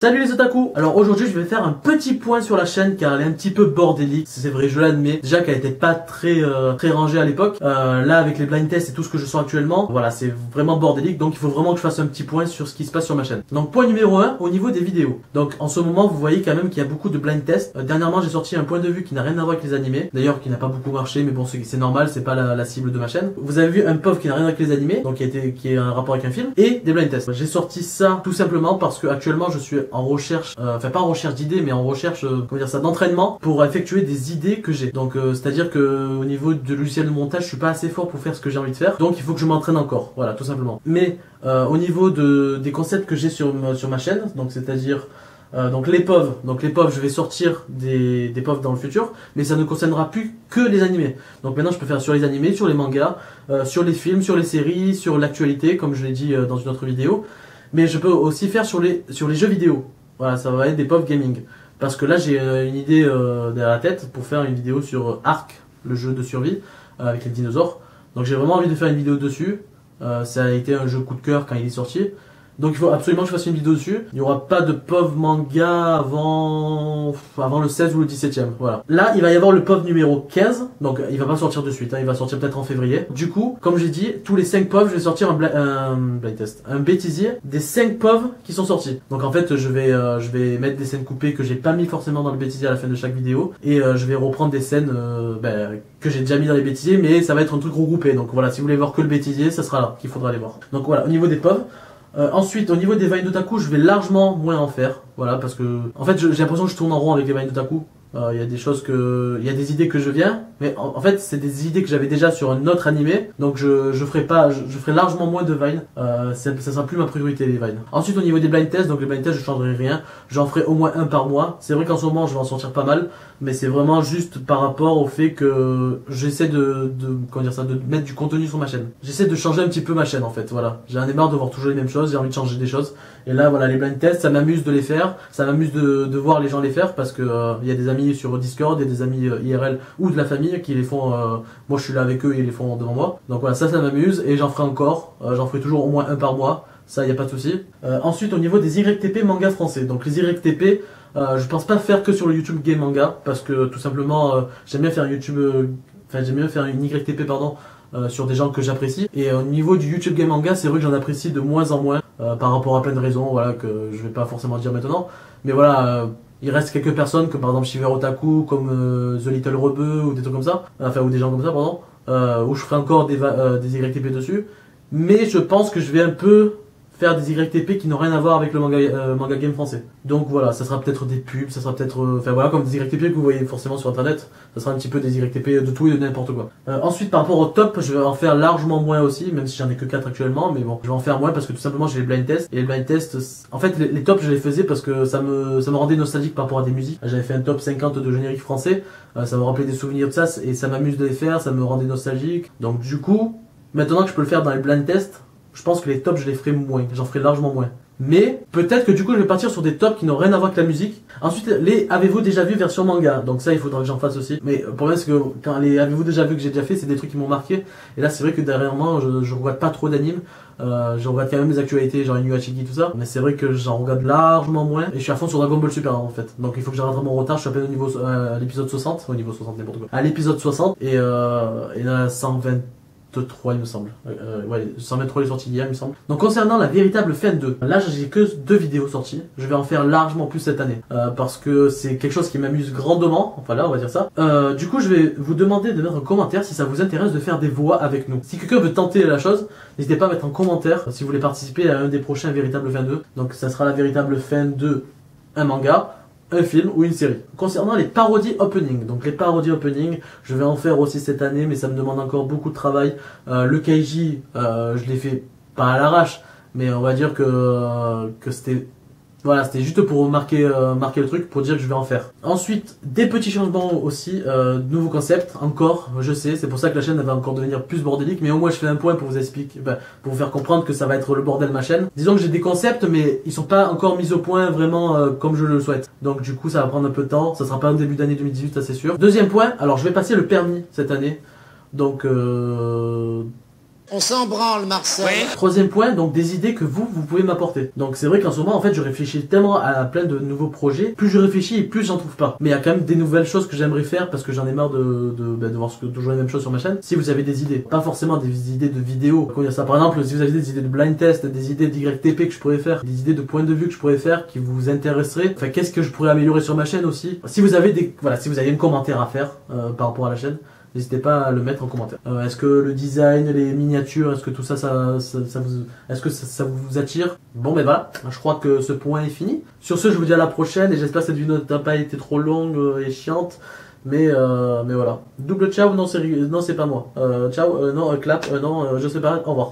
Salut les otaku. Alors aujourd'hui je vais faire un petit point sur la chaîne car elle est un petit peu bordélique, c'est vrai, je l'admets. Déjà qu'elle était pas très rangée à l'époque. Là avec les blind tests et tout ce que je sens actuellement, voilà, c'est vraiment bordélique, donc il faut vraiment que je fasse un petit point sur ce qui se passe sur ma chaîne. Donc point numéro 1, au niveau des vidéos. Donc en ce moment vous voyez quand même qu'il y a beaucoup de blind tests. Dernièrement j'ai sorti un point de vue qui n'a rien à voir avec les animés, d'ailleurs qui n'a pas beaucoup marché, mais bon c'est normal, c'est pas la cible de ma chaîne. Vous avez vu un POV qui n'a rien à voir avec les animés, donc qui est un rapport avec un film, et des blind tests. J'ai sorti ça tout simplement parce que actuellement je suis en recherche, enfin pas en recherche d'idées, mais en recherche, comment dire ça, d'entraînement pour effectuer des idées que j'ai. Donc c'est-à-dire que au niveau du logiciel de montage, je suis pas assez fort pour faire ce que j'ai envie de faire. Donc il faut que je m'entraîne encore. Voilà, tout simplement. Mais au niveau des concepts que j'ai sur ma chaîne, donc c'est-à-dire donc les POV, je vais sortir des POV dans le futur, mais ça ne concernera plus que les animés. Donc maintenant je peux faire sur les animés, sur les mangas, sur les films, sur les séries, sur l'actualité, comme je l'ai dit dans une autre vidéo. Mais je peux aussi faire sur les jeux vidéo. Voilà, ça va être des POV gaming. Parce que là, j'ai une idée derrière la tête pour faire une vidéo sur Ark, le jeu de survie, avec les dinosaures. Donc j'ai vraiment envie de faire une vidéo dessus. Ça a été un jeu coup de cœur quand il est sorti. Donc il faut absolument que je fasse une vidéo dessus. Il n'y aura pas de POV manga avant le 16 ou le 17e. Voilà. Là, il va y avoir le POV numéro 15. Donc il va pas sortir de suite. Hein, il va sortir peut-être en février. Du coup, comme j'ai dit, tous les 5 POV, je vais sortir un blind test. Un bêtisier des 5 POV qui sont sortis. Donc en fait, je vais mettre des scènes coupées que j'ai pas mis forcément dans le bêtisier à la fin de chaque vidéo. Et je vais reprendre des scènes que j'ai déjà mis dans les bêtisiers. Mais ça va être un truc regroupé. Donc voilà, si vous voulez voir que le bêtisier, ça sera là qu'il faudra aller voir. Donc voilà, au niveau des POV. Ensuite, au niveau des Vines d'Otaku, je vais largement moins en faire. Voilà, parce que en fait, j'ai l'impression que je tourne en rond avec les Vines d'Otaku. Il y a des choses il y a des idées que je viens, mais en fait, c'est des idées que j'avais déjà sur un autre animé. Donc je ferai largement moins de Vines. Ça sera plus ma priorité, les Vines. Ensuite, au niveau des blind tests, donc les blind tests, je changerai rien. J'en ferai au moins un par mois. C'est vrai qu'en ce moment, je vais en sortir pas mal, mais c'est vraiment juste par rapport au fait que j'essaie comment dire ça, de mettre du contenu sur ma chaîne. J'essaie de changer un petit peu ma chaîne en fait. Voilà, j'en ai marre de voir toujours les mêmes choses. J'ai envie de changer des choses. Et là, voilà, les blind tests, ça m'amuse de les faire. Ça m'amuse de voir les gens les faire parce que il y a des amis sur Discord, il y a des amis IRL ou de la famille qui les font. Moi, je suis là avec eux et ils les font devant moi. Donc voilà, ça m'amuse et j'en ferai encore. J'en ferai toujours au moins un par mois. Ça, il n'y a pas de souci. Ensuite, au niveau des YTP manga français. Donc les YTP, je pense pas faire que sur le YouTube Game Manga parce que tout simplement, j'aime bien faire j'aime bien faire une YTP pardon. Sur des gens que j'apprécie. Et au niveau du YouTube Game Manga, c'est vrai que j'en apprécie de moins en moins par rapport à plein de raisons, voilà, que je vais pas forcément dire maintenant. Mais voilà, il reste quelques personnes comme par exemple Shiver Otaku, comme The Little Rebeu ou des trucs comme ça, enfin ou des gens comme ça pardon, où je ferai encore des YTP dessus. Mais je pense que je vais un peu faire des YTP qui n'ont rien à voir avec le manga game français. Donc voilà, ça sera peut-être des pubs, ça sera peut-être, enfin voilà, comme des YTP que vous voyez forcément sur internet, ça sera un petit peu des YTP de tout et de n'importe quoi. Ensuite, par rapport au top, je vais en faire largement moins aussi, même si j'en ai que 4 actuellement, mais bon, je vais en faire moins parce que tout simplement j'ai les blind tests, et les blind tests, en fait les tops je les faisais parce que ça me rendait nostalgique par rapport à des musiques. J'avais fait un top 50 de générique français, ça me rappelait des souvenirs de ça, et ça m'amuse de les faire, ça me rendait nostalgique. Donc du coup, maintenant que je peux le faire dans les blind tests, je pense que les tops je les ferai moins, j'en ferai largement moins. Mais peut-être que du coup je vais partir sur des tops qui n'ont rien à voir avec la musique. Ensuite les avez-vous déjà vu version manga, donc ça il faudra que j'en fasse aussi. Mais le problème c'est que quand les avez-vous déjà vu que j'ai déjà fait, c'est des trucs qui m'ont marqué. Et là c'est vrai que dernièrement je regarde pas trop d'animes. Je regarde quand même les actualités genre Inuyashiki tout ça. Mais c'est vrai que j'en regarde largement moins. Et je suis à fond sur Dragon Ball Super en fait. Donc il faut que je rattrape mon retard, je suis à peine au niveau à l'épisode 60. Au niveau 60 n'importe quoi. À l'épisode 60 et là 123 il me semble. Ouais, 123 est sorti hier il me semble. Donc concernant la véritable fin 2, là j'ai que 2 vidéos sorties. Je vais en faire largement plus cette année. Parce que c'est quelque chose qui m'amuse grandement. Enfin là on va dire ça. Du coup je vais vous demander de mettre un commentaire si ça vous intéresse de faire des voix avec nous. Si quelqu'un veut tenter la chose, n'hésitez pas à mettre en commentaire si vous voulez participer à un des prochains véritables fin 2. Donc ça sera la véritable fin de un manga, un film ou une série. Concernant les parodies opening, donc les parodies opening, je vais en faire aussi cette année, mais ça me demande encore beaucoup de travail. Le Kaiji, je l'ai fait pas à l'arrache, mais on va dire que c'était, voilà, c'était juste pour marquer le truc, pour dire que je vais en faire. Ensuite, des petits changements aussi, de nouveaux concepts, encore, je sais, c'est pour ça que la chaîne elle va encore devenir plus bordélique, mais au moins je fais un point pour vous expliquer, pour vous faire comprendre que ça va être le bordel ma chaîne. Disons que j'ai des concepts, mais ils sont pas encore mis au point vraiment comme je le souhaite. Donc du coup ça va prendre un peu de temps, ça sera pas un début d'année 2018, ça c'est sûr. Deuxième point, alors je vais passer le permis cette année, donc On s'en branle, Marcel. Oui. Troisième point, donc des idées que vous pouvez m'apporter. Donc c'est vrai qu'en ce moment, en fait, je réfléchis tellement à plein de nouveaux projets. Plus je réfléchis et plus j'en trouve pas. Mais il y a quand même des nouvelles choses que j'aimerais faire parce que j'en ai marre de voir toujours les mêmes choses sur ma chaîne. Si vous avez des idées, pas forcément des idées de vidéos. Comment dire ça? Par exemple, si vous avez des idées de blind test, des idées d'YTP que je pourrais faire, des idées de point de vue que je pourrais faire qui vous intéresseraient. Enfin, qu'est-ce que je pourrais améliorer sur ma chaîne aussi? Si vous avez si vous avez un commentaire à faire par rapport à la chaîne, n'hésitez pas à le mettre en commentaire. Est-ce que le design, les miniatures, est-ce que tout ça, est-ce que ça vous attire? Bon, ben voilà, je crois que ce point est fini. Sur ce, je vous dis à la prochaine et j'espère que cette vidéo n'a pas été trop longue et chiante. Mais voilà. Double ciao, non c'est pas moi. Ciao, non clap, non je sais pas. Au revoir.